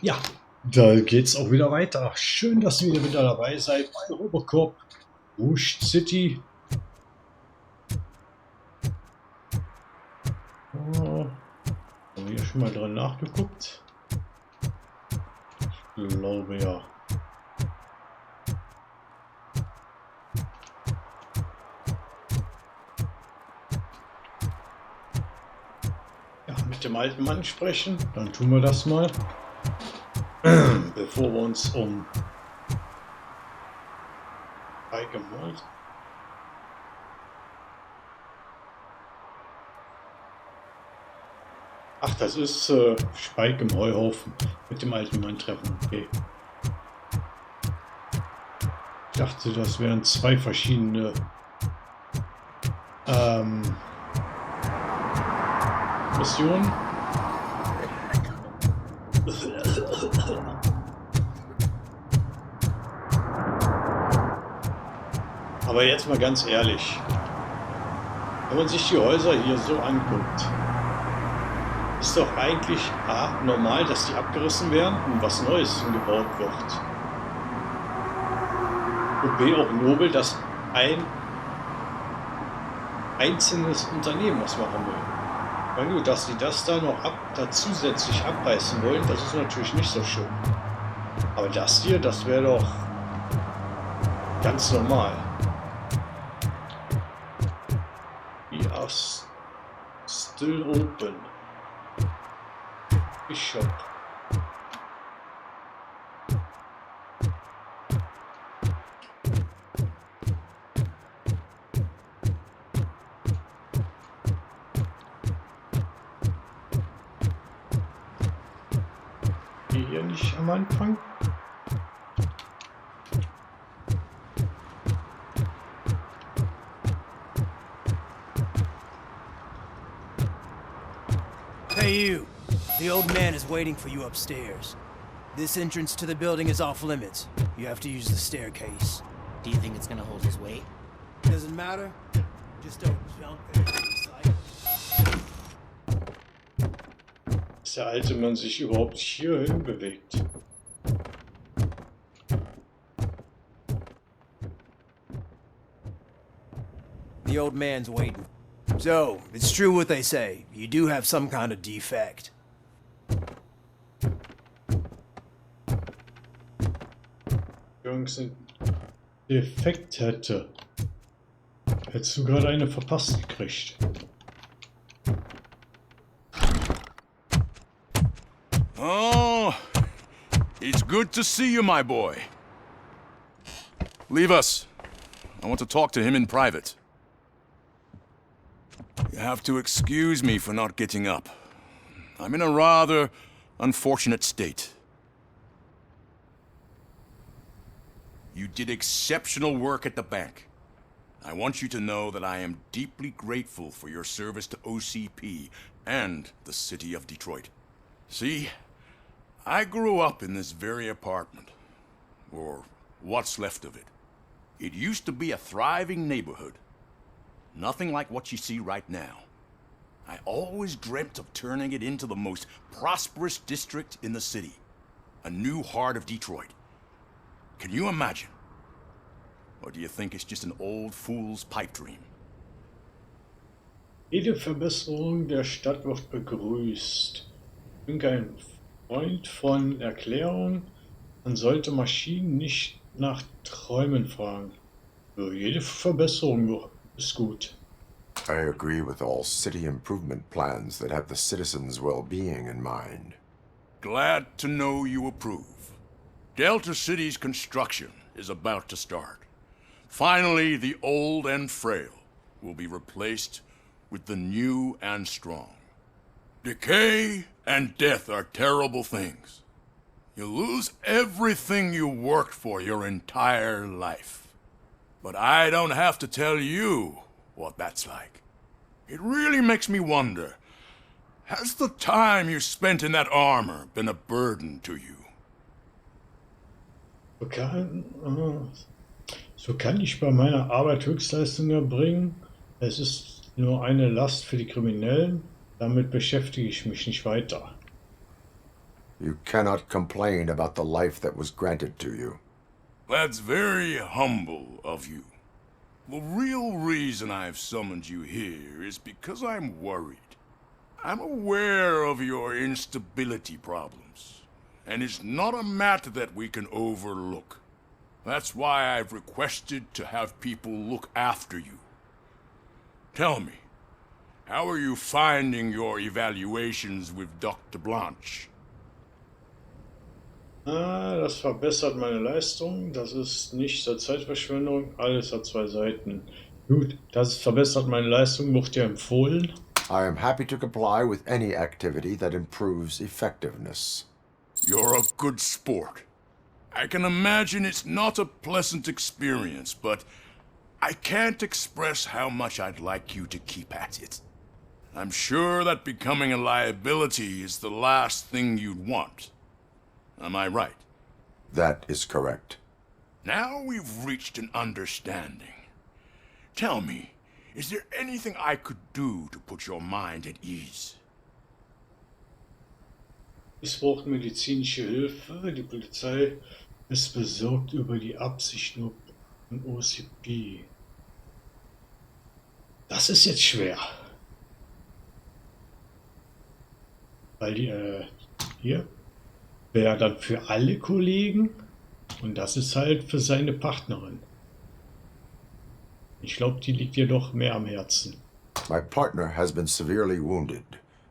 Ja, da geht's auch wieder weiter. Schön, dass ihr wieder dabei seid bei Robocop Rouge City. Haben wir hier schon mal dran nachgeguckt? Ich glaube ja. Ja, mit dem alten Mann sprechen, dann tun wir das mal. Bevor wir uns um Gemalt. Ach, das ist Spike im Heuhaufen mit dem alten Mann treffen. Okay. Ich dachte, das wären zwei verschiedene Missionen. Aber jetzt mal ganz ehrlich, wenn man sich die Häuser hier so anguckt, ist doch eigentlich A, normal, dass die abgerissen werden und was Neues gebaut wird. Und B, auch nobel, dass ein einzelnes Unternehmen was machen will. Na gut, dass sie das da noch zusätzlich abreißen wollen, das ist natürlich nicht so schön. Aber das hier, das wäre doch ganz normal. We are still open. Shop. Hier nicht am Anfang. Hey you! The old man is waiting for you upstairs. This entrance to the building is off limits. You have to use the staircase. Do you think it's gonna hold his weight? Doesn't matter. Just don't jump there. Dass der alte Mann sich überhaupt hierhin bewegt. The old man's waiting. So, it's true what they say. You do have some kind of defect. Jungs, ein Defekt hätte. Hättest du gerade eine verpasst gekriegt. Oh, it's good to see you, my boy. Leave us. I want to talk to him in private. You have to excuse me for not getting up. I'm in a rather unfortunate state. You did exceptional work at the bank. I want you to know that I am deeply grateful for your service to OCP and the city of Detroit. See, I grew up in this very apartment, or what's left of it. It used to be a thriving neighborhood. Nothing like what you see right now. I always dreamt of turning it into the most prosperous district in the city. A new heart of Detroit. Can you imagine? Or do you think it's just an old fool's pipe dream? Jede Verbesserung der Stadt wird begrüßt. Ich bin kein Freund von Erklärungen. Man sollte Maschinen nicht nach Träumen fragen. Jede Verbesserung ist gut. I agree with all city improvement plans that have the citizens' well-being in mind. Glad to know you approve. Delta City's construction is about to start. Finally, the old and frail will be replaced with the new and strong. Decay and death are terrible things. You lose everything you worked for your entire life. But I don't have to tell you what that's like. It really makes me wonder, has the time you spent in that armor been a burden to you? So kann ich bei meiner Arbeit Höchstleistung erbringen. Es ist nur eine Last für die Kriminellen. Damit beschäftige ich mich nicht weiter. You cannot complain about the life that was granted to you. That's very humble of you. The real reason I've summoned you here is because I'm worried. I'm aware of your instability problems, and it's not a matter that we can overlook. That's why I've requested to have people look after you. Tell me, how are you finding your evaluations with Dr. Blanche? Das verbessert meine Leistung. Das ist nicht zur Zeitverschwendung. Alles hat zwei Seiten. Gut, das verbessert meine Leistung. Wird dir empfohlen. I am happy to comply with any activity that improves effectiveness. You're a good sport. I can imagine it's not a pleasant experience, but I can't express how much I'd like you to keep at it. I'm sure that becoming a liability is the last thing you'd want. Am I right? That is correct. Now we've reached an understanding. Tell me, is there anything I could do to put your mind at ease? Es braucht medizinische Hilfe. Die Polizei ist besorgt über die Absichten von OCP. Das ist jetzt schwer. Weil die, hier wäre dann für alle Kollegen und das ist halt für seine Partnerin. Ich glaube, die liegt ihr doch mehr am Herzen. My partner has been severely wounded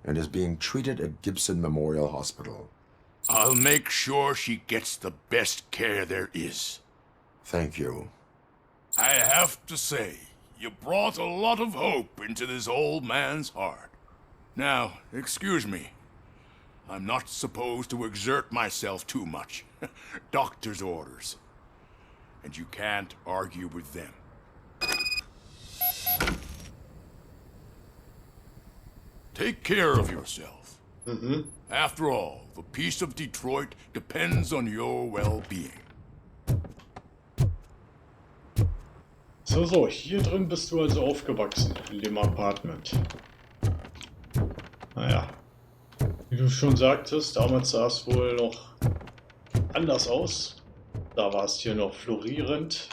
and is being treated at Gibson Memorial Hospital. I'll make sure she gets the best care there is. Thank you. I have to say, you brought a lot of hope into this old man's heart. Now, excuse me. I'm not supposed to exert myself too much. Doctor's orders. And you can't argue with them. Take care of yourself. After all, the peace of Detroit depends on your well-being. So, hier drin bist du also aufgewachsen, in dem Apartment. Naja, wie du schon sagtest, damals sah es wohl noch anders aus. Da war es hier noch florierend.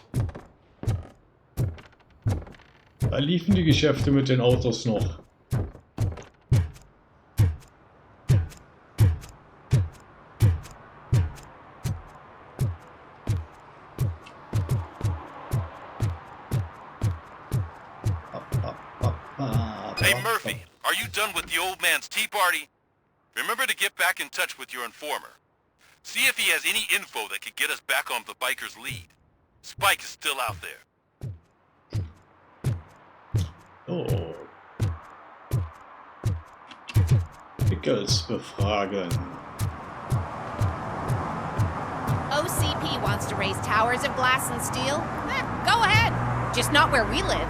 Da liefen die Geschäfte mit den Autos noch. Hey Murphy, are you done with the old man's tea party? Remember to get back in touch with your informer. See if he has any info that could get us back on the biker's lead. Spike is still out there. Oh. Pickles befragen. OCP wants to raise towers of glass and steel? Go ahead. Just not where we live.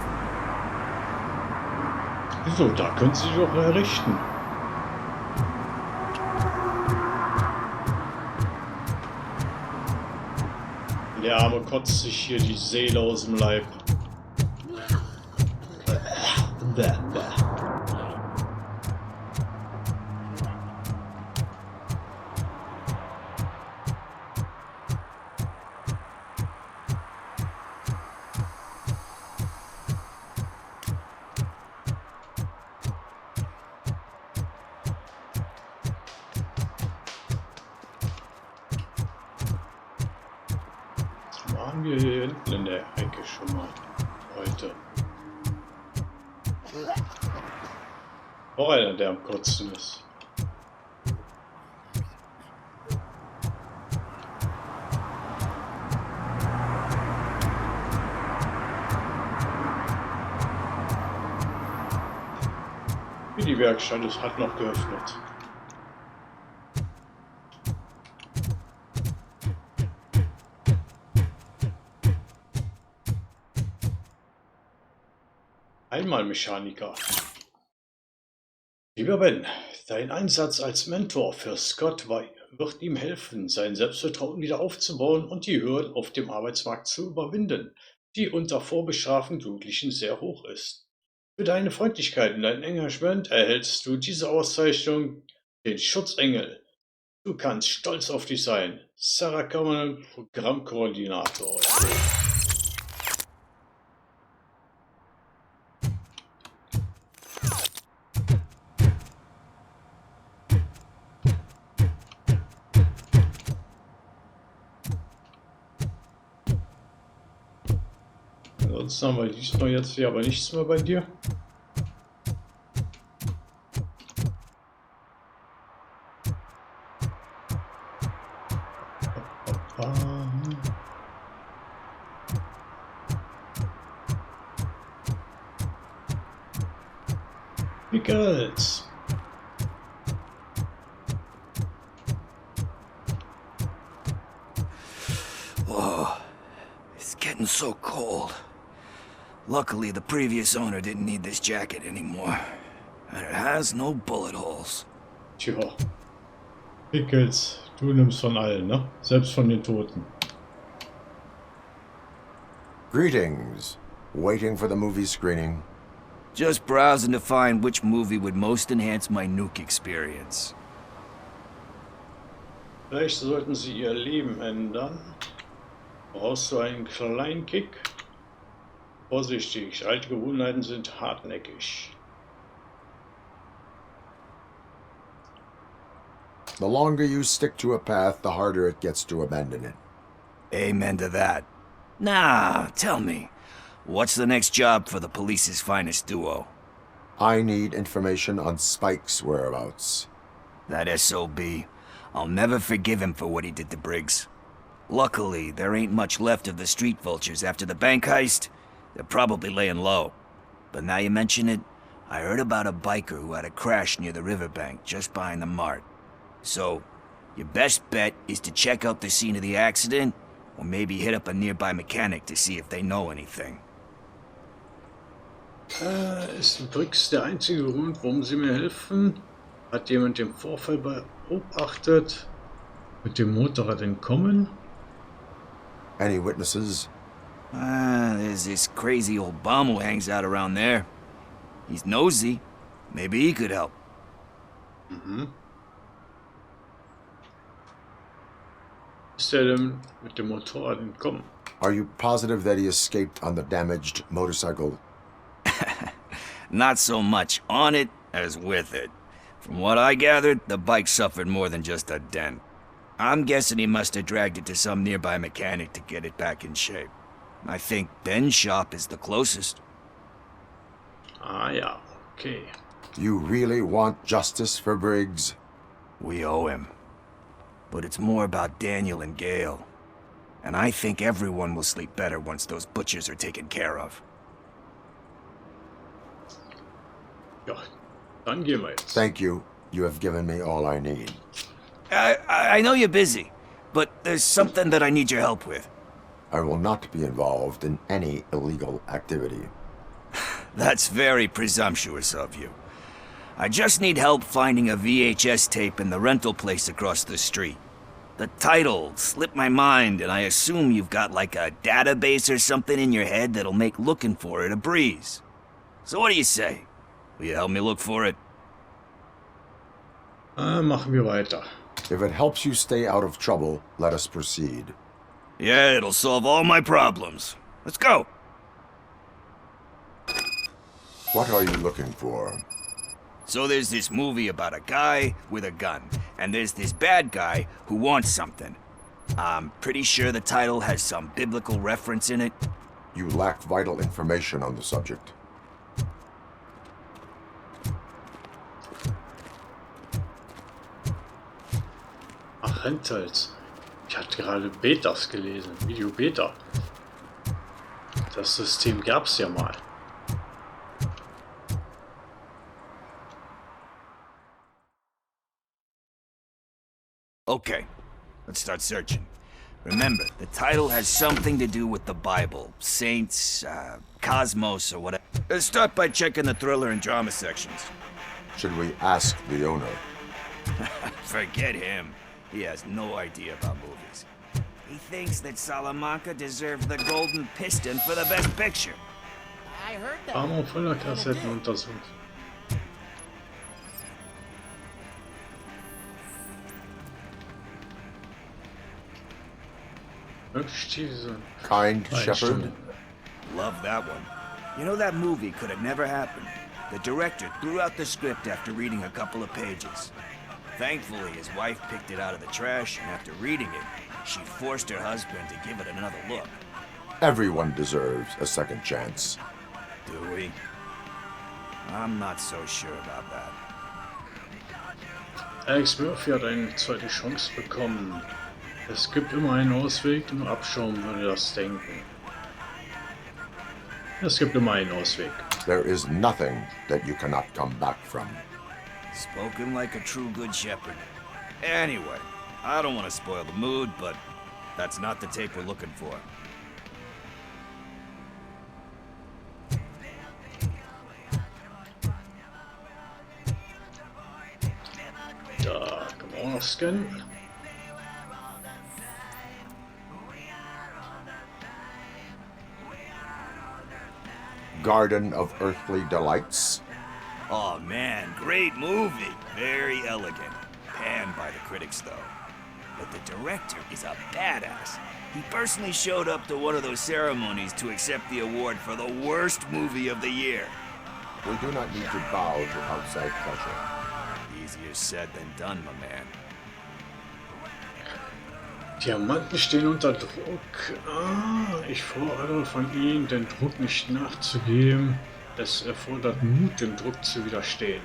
Wieso? Da können sie doch errichten. Der Arme kotzt sich hier die Seele aus dem Leib. Bäh, bäh. Waren wir hier hinten in der Ecke schon mal heute? Auch einer, der am Kotzen ist. Wie die Werkstatt ist, hat noch geöffnet. Einmal Mechaniker. Lieber Ben, dein Einsatz als Mentor für Scott wird ihm helfen, sein Selbstvertrauen wieder aufzubauen und die Hürden auf dem Arbeitsmarkt zu überwinden, die unter vorbestraften Jugendlichen sehr hoch ist. Für deine Freundlichkeit und dein Engagement erhältst du diese Auszeichnung, den Schutzengel. Du kannst stolz auf dich sein. Sarah Cameron, Programmkoordinator. Ansonsten haben wir diesmal jetzt hier aber nichts mehr bei dir. Pickles. Whoa, it's getting so cold. Luckily, the previous owner didn't need this jacket anymore. And it has no bullet holes. Tja. Pickles, du nimmst von allen, ne? Selbst von den Toten. Greetings. Waiting for the movie screening. Just browsing to find which movie would most enhance my nuke experience. Vielleicht sollten sie ihr Leben ändern. Brauchst du einen kleinen Kick? Vorsichtig, alte Gewohnheiten sind hartnäckig. The longer you stick to a path, the harder it gets to abandon it. Amen to that. Now, tell me, what's the next job for the police's finest duo? I need information on Spike's whereabouts. That SOB. I'll never forgive him for what he did to Briggs. Luckily, there ain't much left of the street vultures after the bank heist. They're probably laying low. But now you mention it, I heard about a biker who had a crash near the riverbank just behind the mart. So, your best bet is to check out the scene of the accident, or maybe hit up a nearby mechanic to see if they know anything. Ist Briggs der einzige Grund, warum sie mir helfen? Hat jemand den Vorfall beobachtet? Mit dem Motorrad entkommen? Any witnesses? There's this crazy old bum who hangs out around there. He's nosy. Maybe he could help. Ist er denn mit dem Motorrad entkommen? Are you positive that he escaped on the damaged motorcycle? Not so much on it as with it. From what I gathered, the bike suffered more than just a dent. I'm guessing he must have dragged it to some nearby mechanic to get it back in shape. I think Ben's shop is the closest. Ah ja, okay. You really want justice for Briggs? We owe him. But it's more about Daniel and Gale. And I think everyone will sleep better once those butchers are taken care of. Ja, dann gehen wir jetzt. Thank you. You have given me all I need. I know you're busy, but there's something that I need your help with. I will not be involved in any illegal activity. That's very presumptuous of you. I just need help finding a VHS tape in the rental place across the street. The title slipped my mind, and I assume you've got like a database or something in your head that'll make looking for it a breeze. So what do you say? Will you help me look for it? Machen wir weiter. If it helps you stay out of trouble, let us proceed. Yeah, it'll solve all my problems. Let's go. What are you looking for? So there's this movie about a guy with a gun, and there's this bad guy who wants something. I'm pretty sure the title has some biblical reference in it. You lack vital information on the subject. Ach, Rentals. Ich hatte gerade Betas gelesen, Video-Beta. Das System gab's ja mal. Okay, let's start searching. Remember, the title has something to do with the Bible, saints, cosmos, or whatever. Let's start by checking the thriller and drama sections. Should we ask the owner? Forget him. He has no idea about movies. He thinks that Salamanca deserves the Golden Piston for the best picture. I heard that. Armor voller Kassetten untersucht. Stiefel. Kind shepherd? Einstellung. Love that one. You know, that movie could have never happened. The director threw out the script after reading a couple of pages. Thankfully, his wife picked it out of the trash, and after reading it, she forced her husband to give it another look. Everyone deserves a second chance. Do we? I'm not so sure about that. Alex Murphy hat eine zweite Chance bekommen. Es gibt immer einen Ausweg, nur Abschaum würde das denken. Es gibt immer einen Ausweg. There is nothing that you cannot come back from. Spoken like a true good shepherd. Anyway, I don't want to spoil the mood, but that's not the tape we're looking for. Da kann man auch noch scannen. Garden of Earthly Delights. Oh man, great movie. Very elegant. Panned by the critics though. But the director is a badass. He personally showed up to one of those ceremonies to accept the award for the worst movie of the year. We do not need to bow to outside pressure. Easier said than done, my man. Diamanten stehen unter Druck. Ich fordere von Ihnen, den Druck nicht nachzugeben. Es erfordert Mut, dem Druck zu widerstehen.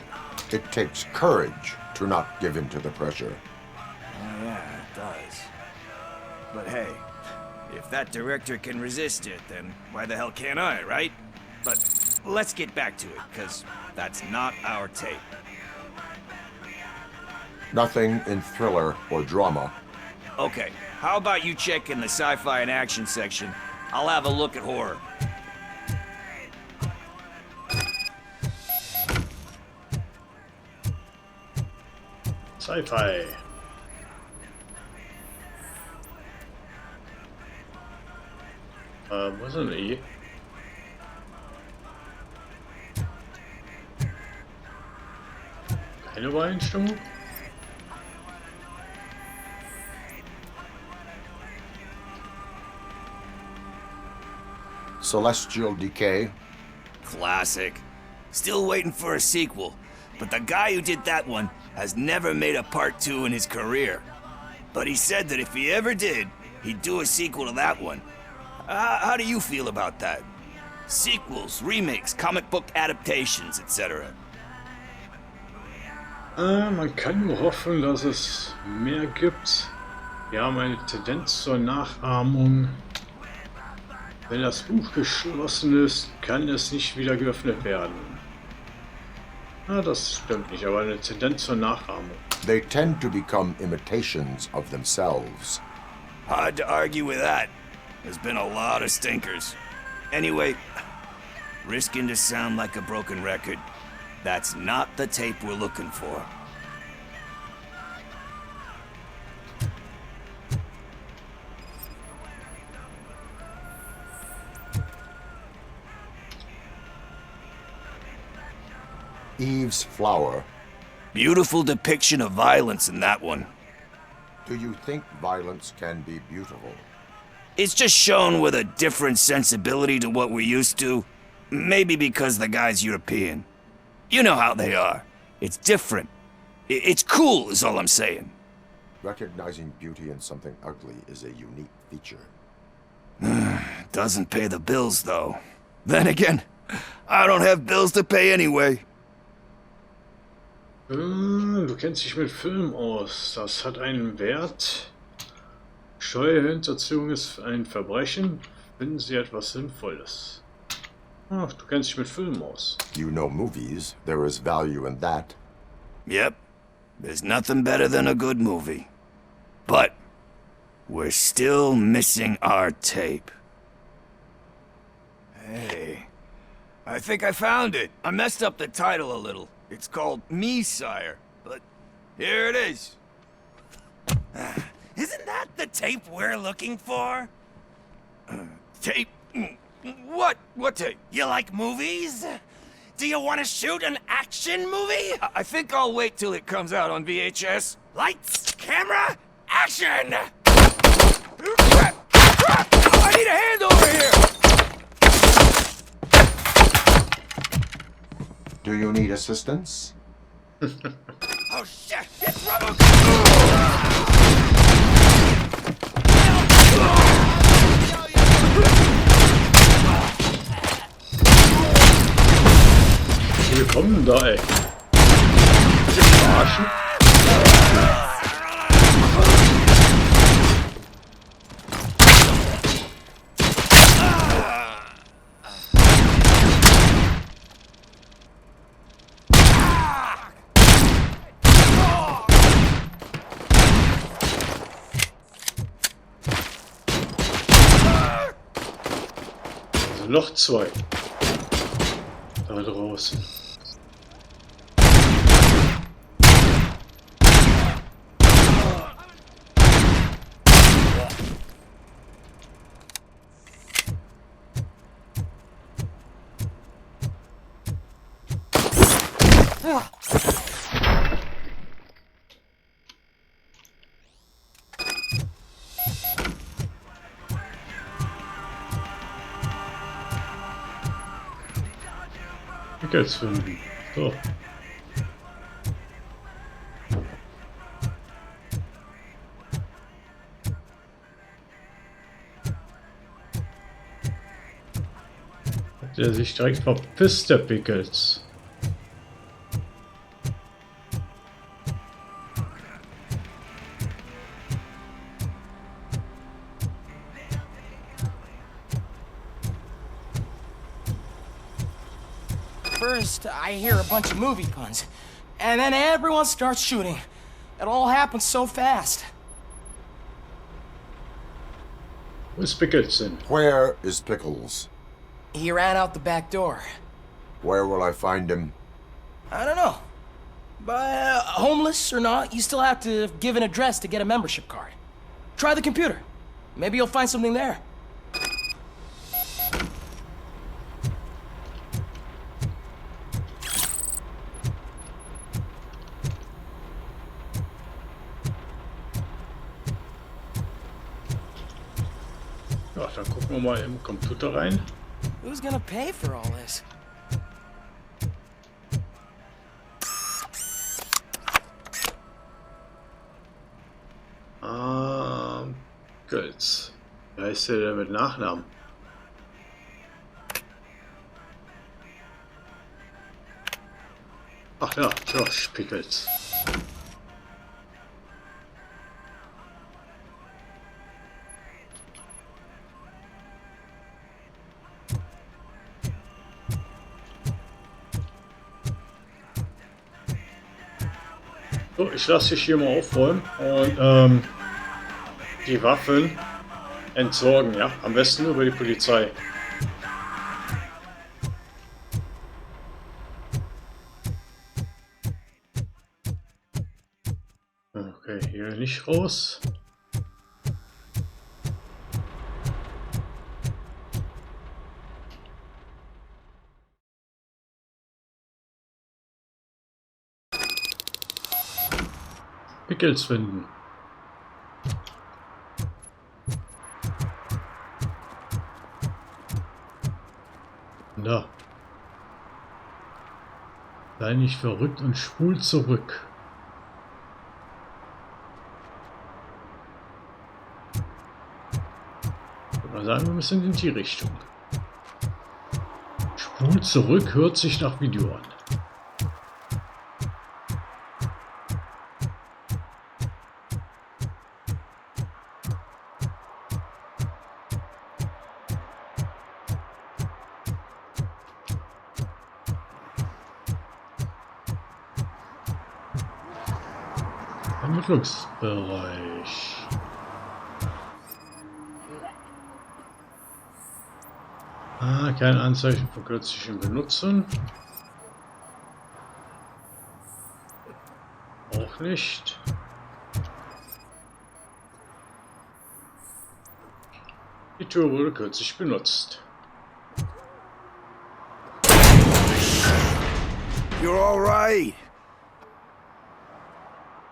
It takes courage to not give in to the pressure. Oh yeah, it does. But hey, if that director can resist it, then why the hell can't I, right? But let's get back to it, because that's not our tape. Nothing in thriller or drama. Okay, how about you check in the sci-fi and action section? I'll have a look at horror. Sci-Fi. Wo ist denn E? Keine Übereinstimmung? Celestial Decay. Classic. Still waiting for a sequel, but the guy who did that one has never made a part 2 in his career. But he said that if he ever did, he'd do a sequel to that one. How do you feel about that? Sequels, remakes, comic book adaptations, etc. Man kann nur hoffen, dass es mehr gibt. Wir haben eine Tendenz zur Nachahmung. Wenn das Buch geschlossen ist, kann es nicht wieder geöffnet werden. Das stimmt nicht, aber eine Tendenz zur Nachahmung. They tend to become imitations of themselves. Hard to argue with that. There's been a lot of stinkers. Anyway, risking to sound like a broken record, that's not the tape we're looking for. Eve's Flower. Beautiful depiction of violence in that one. Do you think violence can be beautiful? It's just shown with a different sensibility to what we're used to. Maybe because the guy's European. You know how they are. It's different. It's cool, is all I'm saying. Recognizing beauty in something ugly is a unique feature. Doesn't pay the bills, though. Then again, I don't have bills to pay anyway. Du kennst dich mit Film aus. Das hat einen Wert. Steuerhinterziehung ist ein Verbrechen. Finden Sie etwas Sinnvolles. Ach, du kennst dich mit Filmen aus. You know movies. There is value in that. Yep. There's nothing better than a good movie. But we're still missing our tape. Hey, I think I found it. I messed up the title a little. It's called Me, Sire, but here it is. Isn't that the tape we're looking for? Tape? What? What tape? You like movies? Do you want to shoot an action movie? I think I'll wait till it comes out on VHS. Lights, camera, action! Do you need assistance? Oh shit! It's Robocop! Wir kommen da, ey. Wir verarschen. Also noch zwei. Da draußen. Jetzt finden. So. Hat er sich direkt verpisst, der Pickles. First, I hear a bunch of movie puns, and then everyone starts shooting. It all happens so fast. Where's Pickles denn? Where is Pickles? He ran out the back door. Where will I find him? I don't know. But homeless or not, you still have to give an address to get a membership card. Try the computer. Maybe you'll find something there. Ja, dann gucken wir mal im Computer rein. Who's gonna pay for all this? Pickles. Wer heißt der denn mit Nachnamen? Ach ja, Josh Pickles. So, ich lasse dich hier mal aufräumen und die Waffen entsorgen, ja, am besten über die Polizei. Okay, hier nicht raus. Pickles finden. Da. Sei nicht verrückt und spul zurück. Ich würde mal sagen, wir müssen in die Richtung. Spul zurück hört sich nach Video an. Ermittlungsbereich. Kein Anzeichen von kürzlichem Benutzen. Auch nicht. Die Tür wurde kürzlich benutzt. You're all right.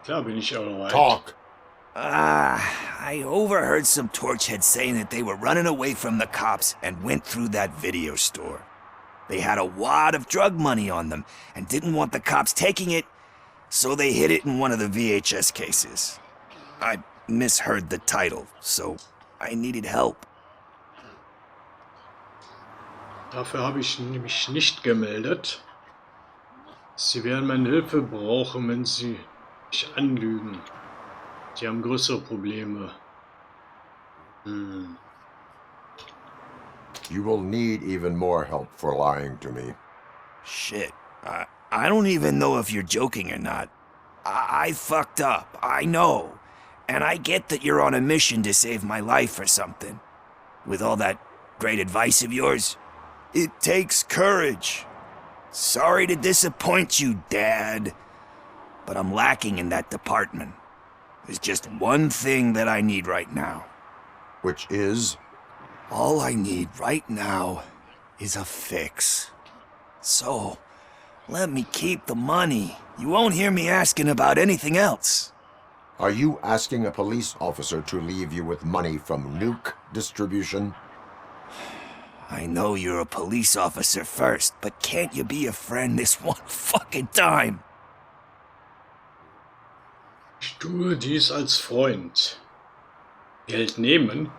Klar bin ich alright. Talk! I overheard some torchheads saying that they were running away from the cops and went through that video store. They had a wad of drug money on them and didn't want the cops taking it, so they hid it in one of the VHS cases. I misheard the title, so I needed help. Dafür habe ich mich nicht gemeldet. Sie werden meine Hilfe brauchen, wenn Sie mich anlügen. Sie haben größere Probleme. You will need even more help for lying to me. Shit, I don't even know if you're joking or not. I fucked up, I know. And I get that you're on a mission to save my life or something. With all that great advice of yours, it takes courage. Sorry to disappoint you, Dad. But I'm lacking in that department. There's just one thing that I need right now. Which is? All I need right now is a fix. So, let me keep the money. You won't hear me asking about anything else. Are you asking a police officer to leave you with money from nuke distribution? I know you're a police officer first, but can't you be a friend this one fucking time? Ich tue dies als Freund. Geld nehmen?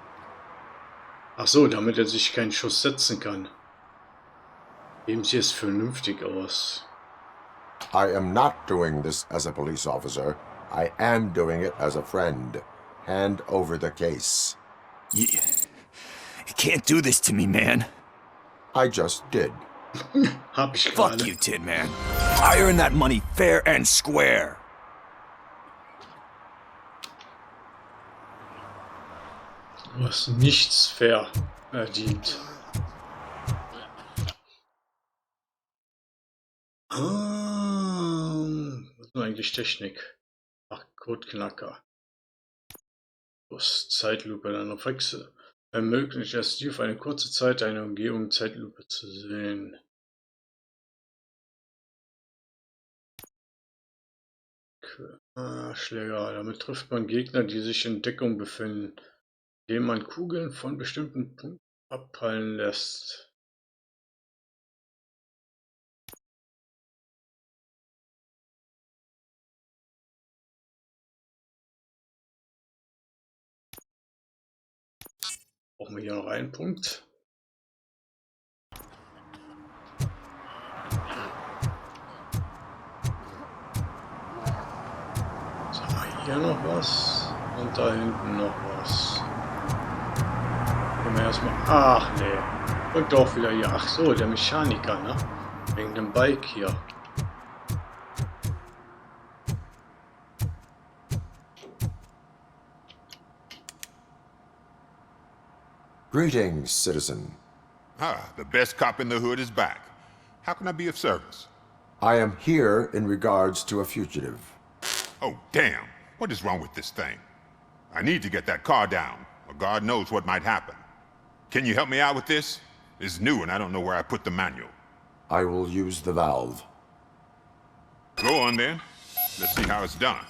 Ach so, damit er sich keinen Schuss setzen kann. Geben Sie es vernünftig aus. I am not doing this as a police officer. I am doing it as a friend. Hand over the case. You can't do this to me, man. I just did. Hab ich Fuck gerade. you, Tin Man. I earn that money fair and square. Du hast nichts fair verdient. Was ist denn eigentlich Technik? Ach, Codeknacker. Plus Zeitlupe, dann Reflexe. Ermöglicht es dir für eine kurze Zeit eine Umgebung in Zeitlupe zu sehen. Schläger. Damit trifft man Gegner, die sich in Deckung befinden, indem man Kugeln von bestimmten Punkten abprallen lässt. Brauchen wir hier noch einen Punkt? So, hier noch was und da hinten noch was. Können wir erstmal. Ach nee. Und doch wieder hier. Ach so, der Mechaniker, ne? Wegen dem Bike hier. Greetings, citizen. Ah, the best cop in the hood is back. How can I be of service? I am here in regards to a fugitive. Oh, damn. What is wrong with this thing? I need to get that car down, or God knows what might happen. Can you help me out with this? It's new and I don't know where I put the manual. I will use the valve. Go on then. Let's see how it's done.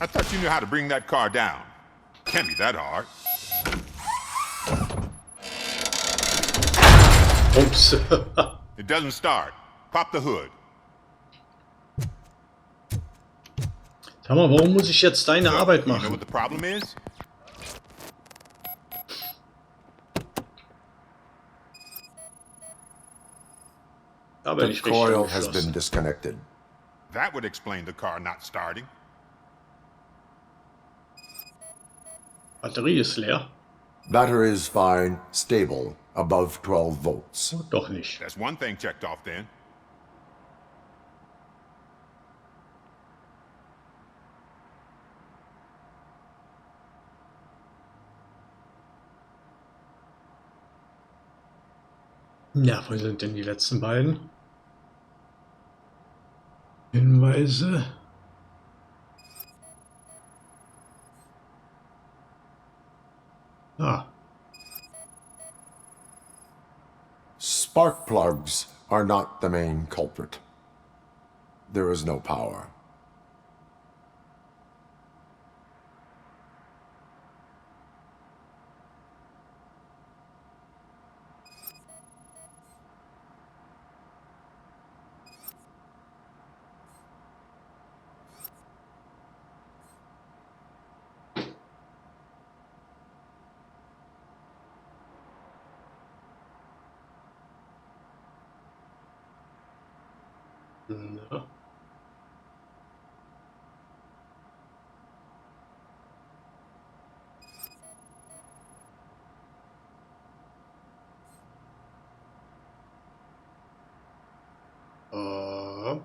I thought you knew how to bring that car down. Can't be that hard. Ups. It doesn't start. Pop the hood. Sag mal, warum muss ich jetzt deine Arbeit You know machen? what the problem is? Aber The nicht richtig coil has been angeschlossen. disconnected. That would explain the car not starting. Batterie ist leer. Battery is fine, stable, above 12 volts. Doch nicht. That's one thing checked off then. Ja, wo sind denn die letzten beiden Hinweise? Ah, Spark plugs are not the main culprit. There is no power. Na. Ah.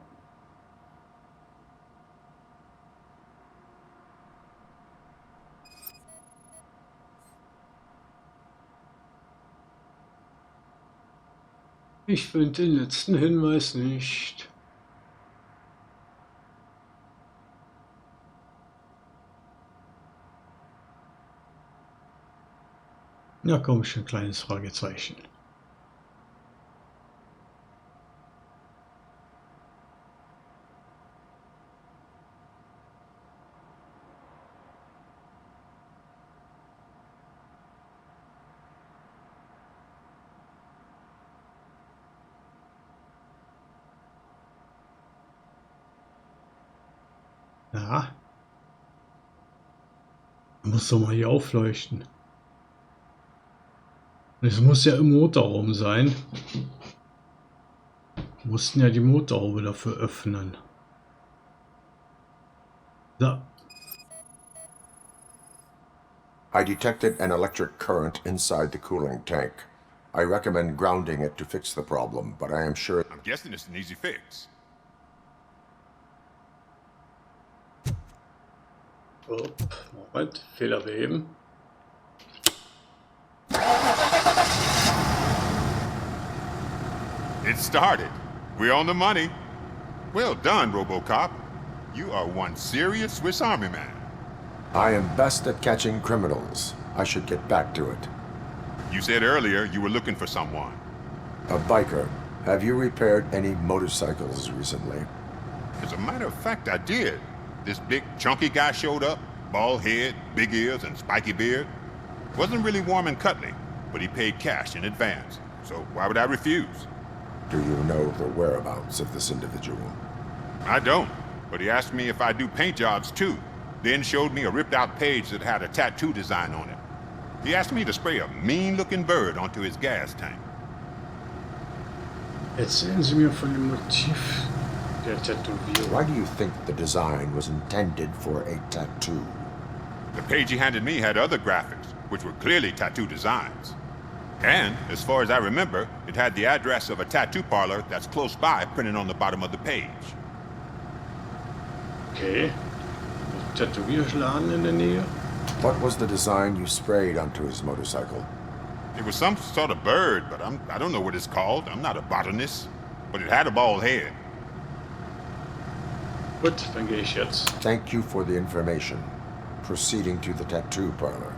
Ich finde den letzten Hinweis nicht. Ja, komm, schon ein kleines Fragezeichen. Ja. Muss doch mal hier aufleuchten. Es muss ja im Motorraum sein. Mussten ja die Motorhaube dafür öffnen. Da. I detected an electric current inside the cooling tank. I recommend grounding it to fix the problem, but I am sure... I'm guessing it's an easy fix. Oh, Moment, Fehler beheben. It started. We're on the money. Well done, Robocop. You are one serious Swiss Army man. I am best at catching criminals. I should get back to it. You said earlier you were looking for someone. A biker. Have you repaired any motorcycles recently? As a matter of fact, I did. This big, chunky guy showed up. Bald head, big ears, and spiky beard. Wasn't really warm and cuddly, but he paid cash in advance. So why would I refuse? Do you know the whereabouts of this individual? I don't, but he asked me if I do paint jobs too. Then showed me a ripped-out page that had a tattoo design on it. He asked me to spray a mean-looking bird onto his gas tank. Erzählen Sie mir von dem Motiv der Tätowierung. Why do you think the design was intended for a tattoo? The page he handed me had other graphics, which were clearly tattoo designs. And, as far as I remember, it had the address of a tattoo parlor that's close by printed on the bottom of the page. Okay. Tätowierladen in der Nähe. What was the design you sprayed onto his motorcycle? It was some sort of bird, but I don't know what it's called. I'm not a botanist. But it had a bald head. Gut, dann gehe ich jetzt. Thank you for the information. Proceeding to the tattoo parlor.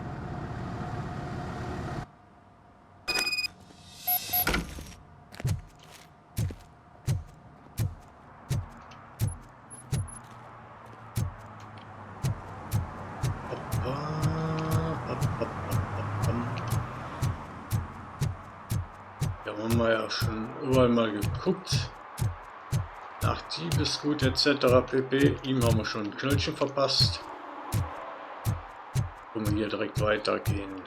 Da haben wir ja schon überall mal geguckt. Nach Diebesgut etc. pp. Ihm haben wir schon ein Knöllchen verpasst. Können wir hier direkt weitergehen.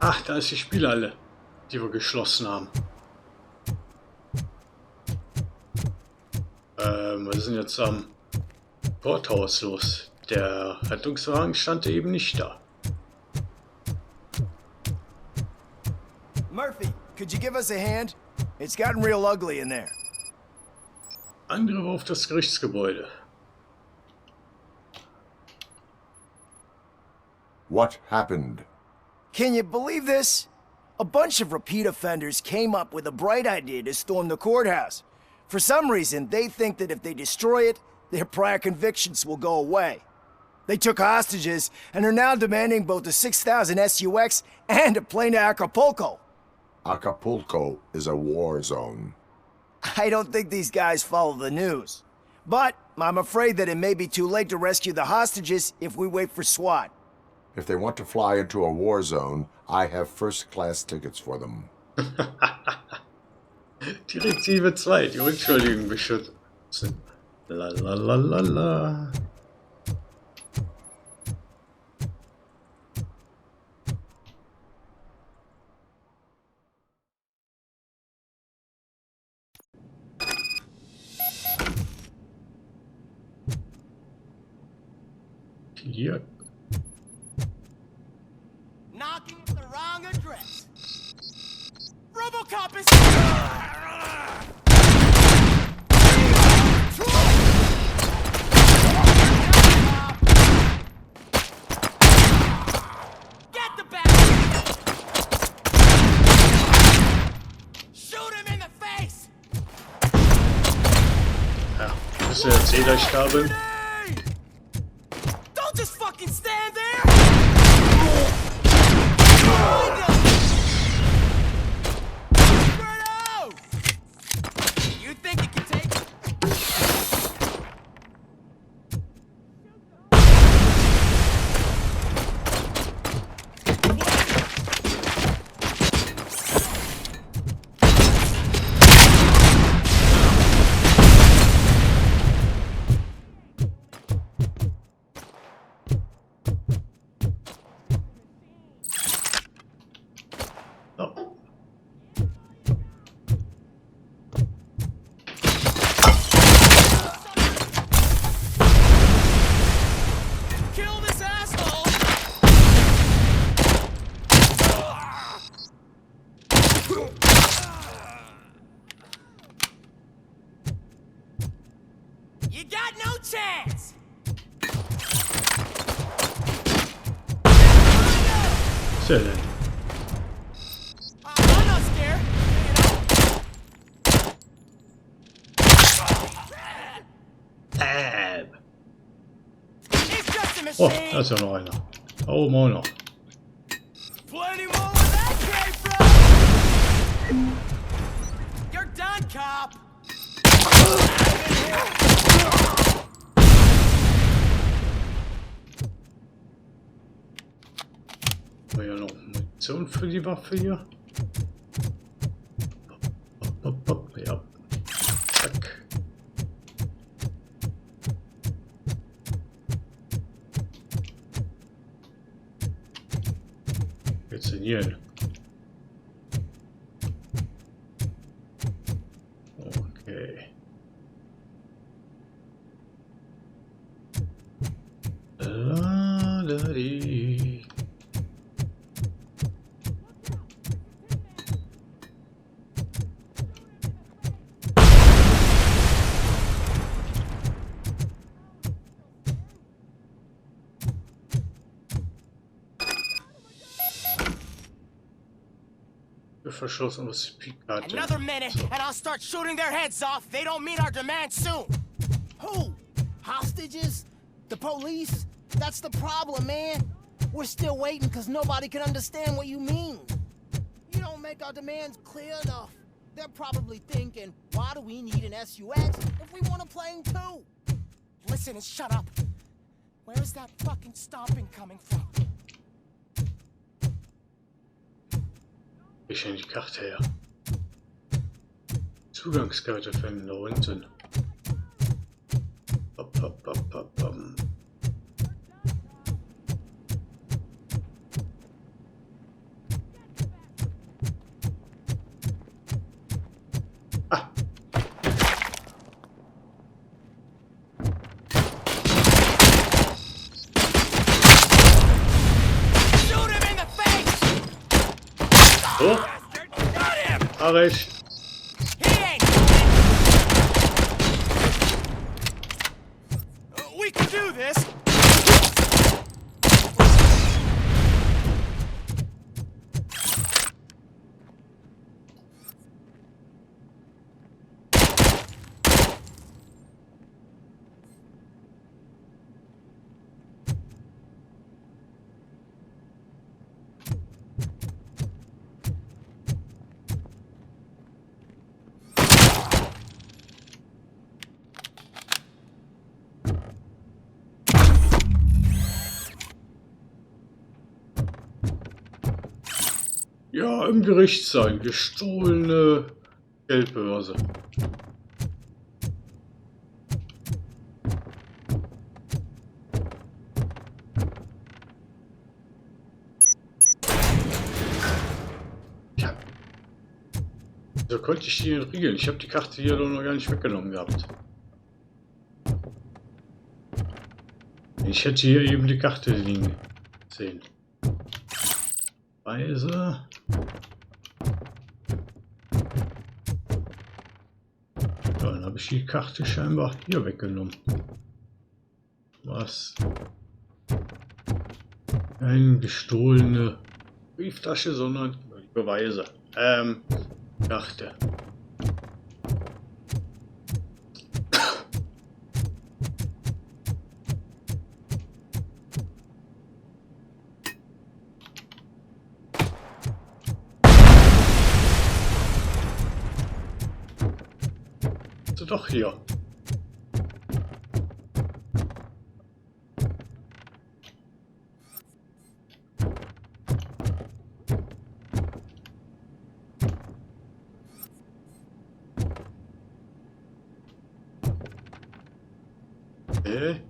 Ach, da ist die Spielhalle, die wir geschlossen haben. Wir sind jetzt am Porthaus los. Der Rettungswagen stand eben nicht da. Murphy, could you give us a hand? It's gotten real ugly in there. Angriff auf das Gerichtsgebäude. What happened? Can you believe this? A bunch of repeat offenders came up with a bright idea to storm the courthouse. For some reason, they think that if they destroy it, their prior convictions will go away. They took hostages and are now demanding both a 6,000 SUX and a plane to Acapulco. Acapulco is a war zone. I don't think these guys follow the news. But I'm afraid that it may be too late to rescue the hostages if we wait for SWAT. If they want to fly into a war zone, I have first-class tickets for them. Direktive 2, die Unschuldigen beschützen. Lalalala. Hier. Knocking at the wrong address. Robocop is... Get the back! Shoot him in the face! Ja, müssen wir jetzt jeder sterben. Don't just fucking stand there! You think you can take it? So. Kill this asshole! You got no chance! Was ist der denn? I'm not scared. He's just a Oh, machine. da ist ja noch einer. Da oben auch noch. Plenty more where that came from. You're done, cop. Haben wir ja noch Munition für die Waffe hier? Hopp, hopp, ja. Zack. Jetzt denn hier hin? Okay. La da di. Verschlossen was Pikate. Another minute, and I'll start shooting their heads off. They don't meet our demands soon. Who? Hostages? The police? That's the problem, man. We're still waiting because nobody can understand what you mean. You don't make our demands clear enough. They're probably thinking, why do we need an SUX if we want a plane too? Listen and shut up. Where is that fucking stomping coming from? Ich nehme die Karte her. Zugangskarte finden da unten. Hopp, hopp, hopp, hopp, hopp. Ah. Shoot him in the face! So. Mach ich. He ain't we can do this. Ja, im Gerichtssaal. Gestohlene Geldbörse. Ja. So konnte ich die entriegeln. Ich habe die Karte hier doch noch gar nicht weggenommen gehabt. Ich hätte hier eben die Karte liegen sehen. Weise. Dann habe ich die Karte scheinbar hier weggenommen. Was? Keine gestohlene Brieftasche, sondern die Beweise. Karte. Doch hier. Okay.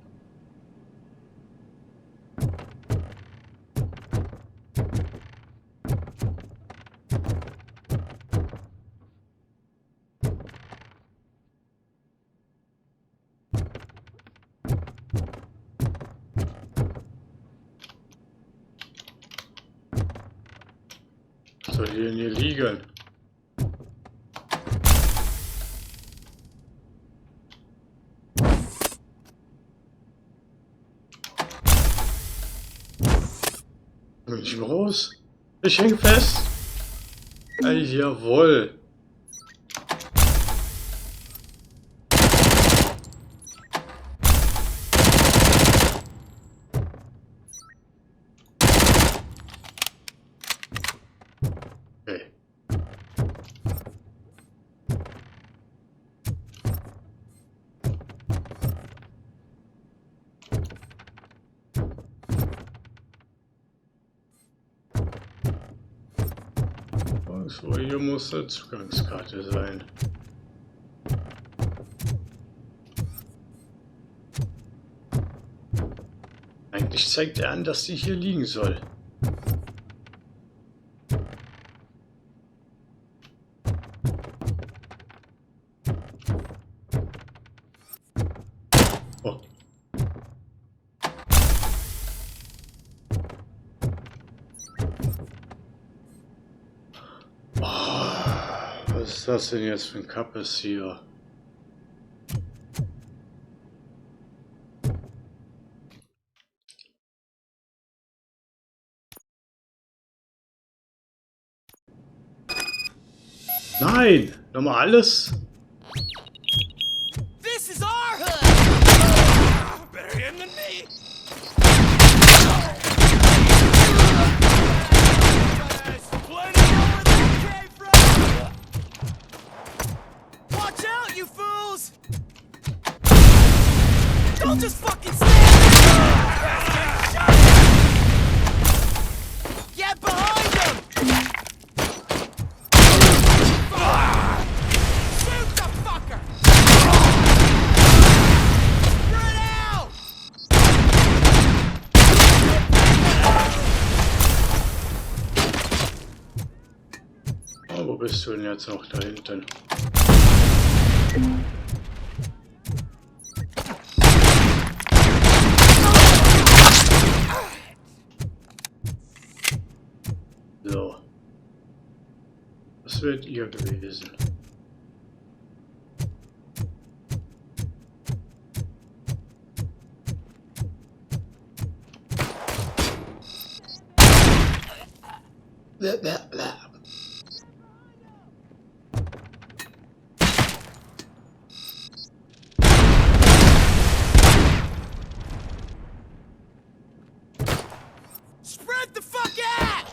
Was soll denn hier liegen? Bin ich raus? Ich hänge fest. Jawohl. Okay. So, hier muss eine Zugangskarte sein. Eigentlich zeigt er an, dass sie hier liegen soll. Oh. Was ist das denn jetzt für ein Kappes hier? Nein! Nochmal alles? This is our hood! Better him than me! Watch out, you fools! Don't just fucking stand there! Get behind him! Shoot the fucker! Spread out! Oh, wo bist du denn jetzt noch da hinten? So. Was wird ihr gewesen? Blah, blah, blah. Spread the fuck out!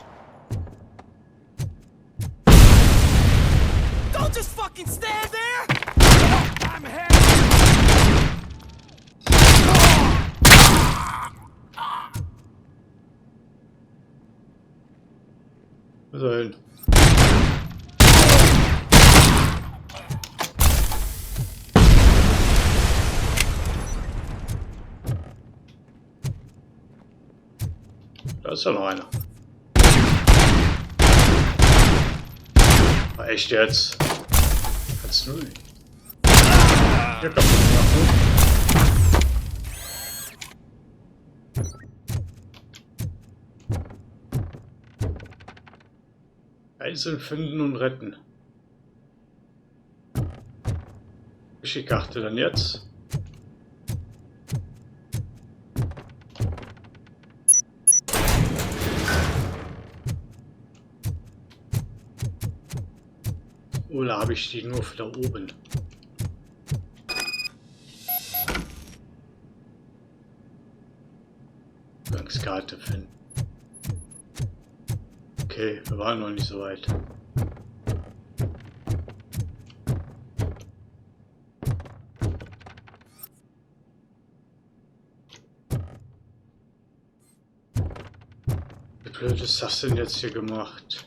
Don't just fucking stand there! I'm here! Was soll denn? Da ist ja noch einer. Ah, echt jetzt? Kannst du nicht. Hier kaputt machen. Eisen finden und retten. Welche Karte dann jetzt? Oder habe ich die nur für da oben? Gangskarte finden. Okay, wir waren noch nicht so weit. Wie blöd ist das denn jetzt hier gemacht?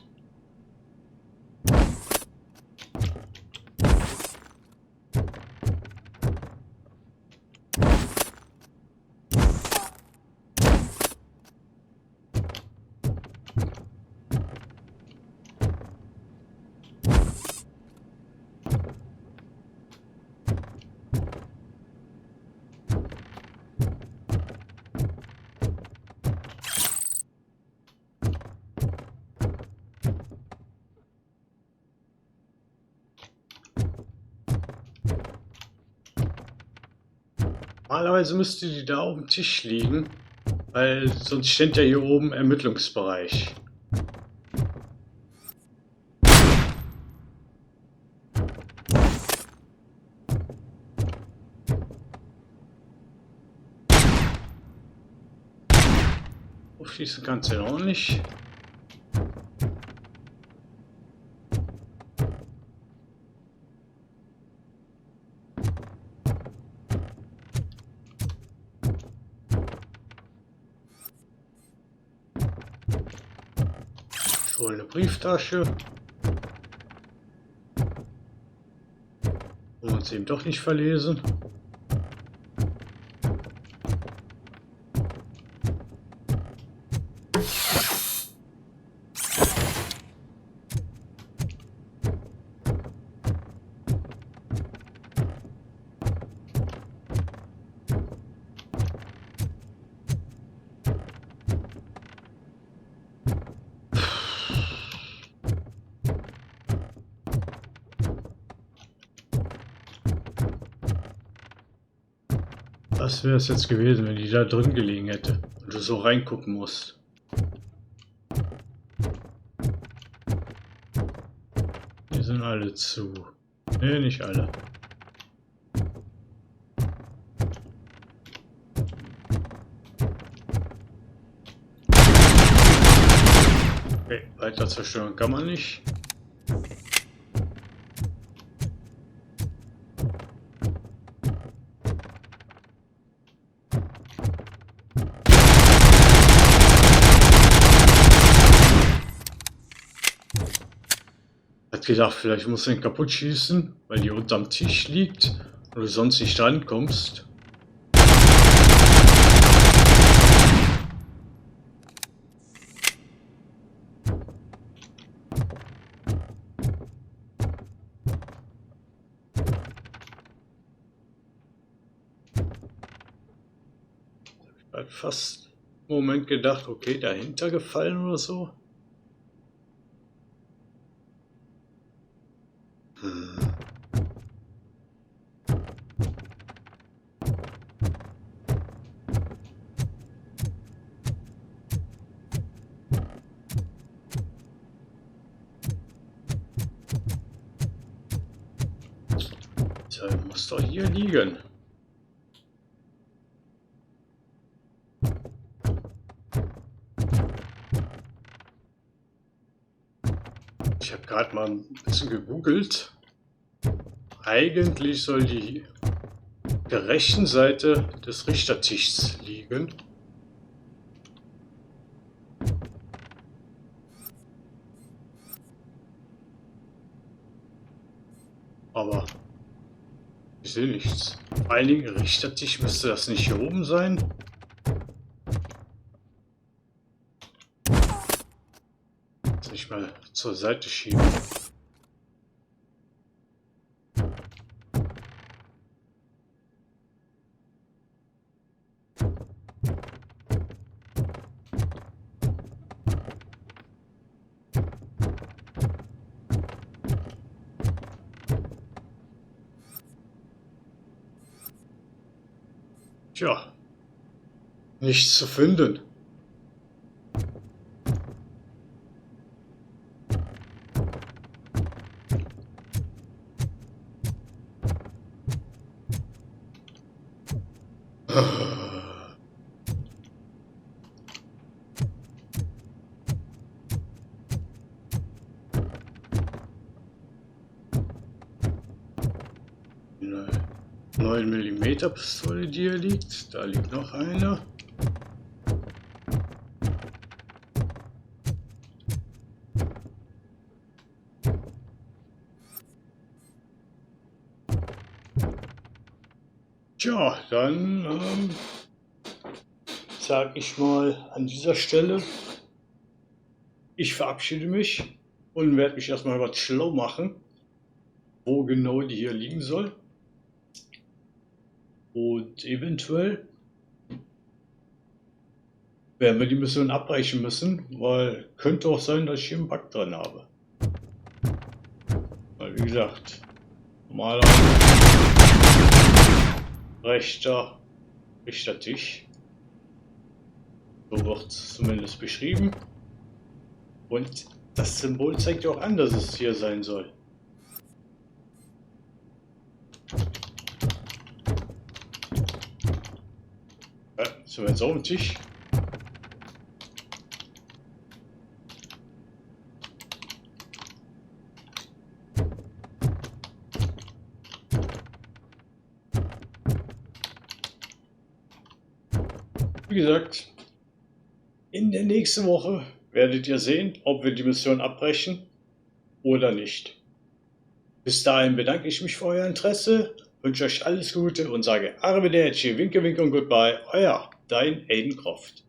Normalerweise müsste die da auf dem Tisch liegen, weil sonst steht ja hier oben Ermittlungsbereich. Aufschließen kannst du ja auch nicht. Schon eine Brieftasche. Wollen wir uns eben doch nicht verlesen. Was wäre es jetzt gewesen, wenn die da drin gelegen hätte und du so reingucken musst? Die sind alle zu. Ne, nicht alle. Okay, weiter zerstören kann man nicht. Gedacht, vielleicht musst du ihn kaputt schießen, weil die unterm Tisch liegt und du sonst nicht rankommst. Ich habe fast einen Moment gedacht, okay, dahinter gefallen oder so. Der muss doch hier liegen. Ich habe gerade mal ein bisschen gegoogelt. Eigentlich soll die der rechten Seite des Richtertischs liegen. Aber ich sehe nichts. Vor allen Dingen Richtertisch müsste das nicht hier oben sein. ich mal zur Seite schieben. Tja, nichts zu finden. Eine 9 mm Pistole, die hier liegt. Da liegt noch eine. Tja, dann sage ich mal an dieser Stelle, ich verabschiede mich und werde mich erstmal was schlau machen, wo genau die hier liegen soll. Und eventuell werden wir die Mission abbrechen müssen, weil könnte auch sein, dass ich hier einen Bug dran habe. Weil wie gesagt, normaler rechter Tisch. So wird es zumindest beschrieben. Und das Symbol zeigt ja auch an, dass es hier sein soll. Ja, sind wir jetzt auf dem Tisch? Wie gesagt, in der nächsten Woche werdet ihr sehen, ob wir die Mission abbrechen oder nicht. Bis dahin bedanke ich mich für euer Interesse, wünsche euch alles Gute und sage Arrivederci, winke, winke und goodbye, euer, dein Aiden Croft.